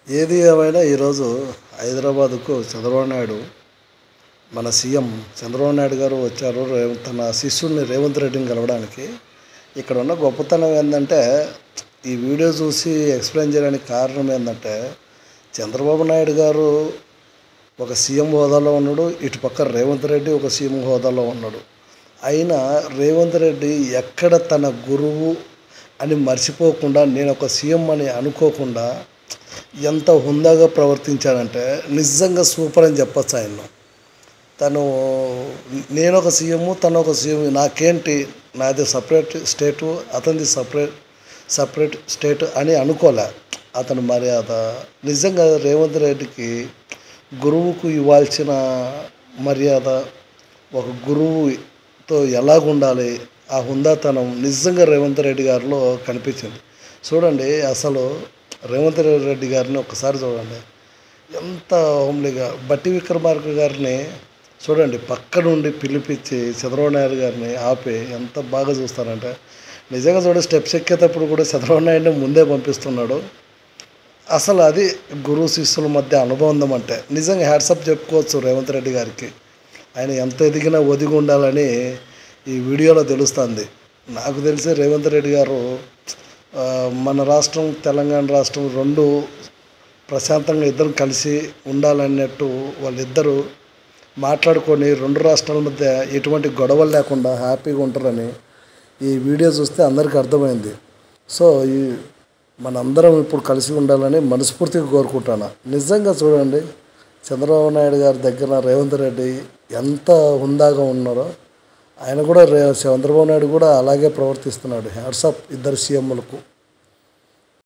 ఏది ఏమైనా ఈరోజు హైదరాబాదుకు చంద్రబాబు నాయుడు మన సీఎం చంద్రబాబు నాయుడు గారు వచ్చారు తన శిష్యుడిని రేవంత్ రెడ్డిని కలవడానికి. ఇక్కడ ఉన్న గొప్పతనం ఏంటంటే ఈ వీడియో చూసి ఎక్స్ప్లెయిన్ చేయడానికి కారణం ఏంటంటే చంద్రబాబు నాయుడు గారు ఒక సీఎం హోదాలో ఉన్నాడు, ఇటుపక్క రేవంత్ రెడ్డి ఒక సీఎం హోదాలో ఉన్నాడు. అయినా రేవంత్ రెడ్డి ఎక్కడ తన గురువు అని మర్చిపోకుండా నేను ఒక సీఎం అని అనుకోకుండా ఎంత హుందాగా ప్రవర్తించాడంటే నిజంగా సూపర్ అని చెప్పచ్చు ఆయన్ను. తను నేను ఒక సీఎం, తను ఒక సీఎం, నాకేంటి, నాది సపరేట్ స్టేటు, అతనిది సపరేట్ స్టేట్ అని అనుకోలే. అతని మర్యాద నిజంగా రేవంత్ రెడ్డికి గురువుకు ఇవ్వాల్సిన మర్యాద, ఒక గురువుతో ఎలాగుండాలి, ఆ హుందాతనం నిజంగా రేవంత్ రెడ్డి గారిలో కనిపించింది. చూడండి, అసలు రేవంత్ రెడ్డి గారిని ఒక్కసారి చూడండి, ఎంత హోమ్లీగా. బట్టి విక్రమార్క గారిని చూడండి, పక్క నుండి పిలిపించి చంద్రబాబు నాయుడు గారిని ఆపి ఎంత బాగా చూస్తారంటే నిజంగా చూడండి, స్టెప్స్ ఎక్కేటప్పుడు కూడా చంద్రబాబు నాయుడిని ముందే పంపిస్తున్నాడు. అసలు అది గురువు శిష్యుల మధ్య అనుబంధం అంటే నిజంగా హ్యాట్సప్ చెప్పుకోవచ్చు రేవంత్ రెడ్డి గారికి. ఆయన ఎంత ఎదిగినా ఒదిగి ఉండాలని ఈ వీడియోలో తెలుస్తుంది. నాకు తెలిసి రేవంత్ రెడ్డి గారు మన రాష్ట్రం తెలంగాణ రాష్ట్రం రెండు ప్రశాంతంగా ఇద్దరు కలిసి ఉండాలన్నట్టు వాళ్ళిద్దరూ మాట్లాడుకొని రెండు రాష్ట్రాల మధ్య ఎటువంటి గొడవలు లేకుండా హ్యాపీగా ఉంటారని ఈ వీడియో చూస్తే అందరికీ అర్థమైంది. సో మనందరం ఇప్పుడు కలిసి ఉండాలని మనస్ఫూర్తిగా కోరుకుంటాను. నిజంగా చూడండి, చంద్రబాబు నాయుడు గారి దగ్గర రేవంత్ రెడ్డి ఎంత హుందాగా ఉన్నారో ఆయన కూడా చంద్రబాబు నాయుడు కూడా అలాగే ప్రవర్తిస్తున్నాడు. హ్యాట్సాప్ ఇద్దరు సీఎంలకు.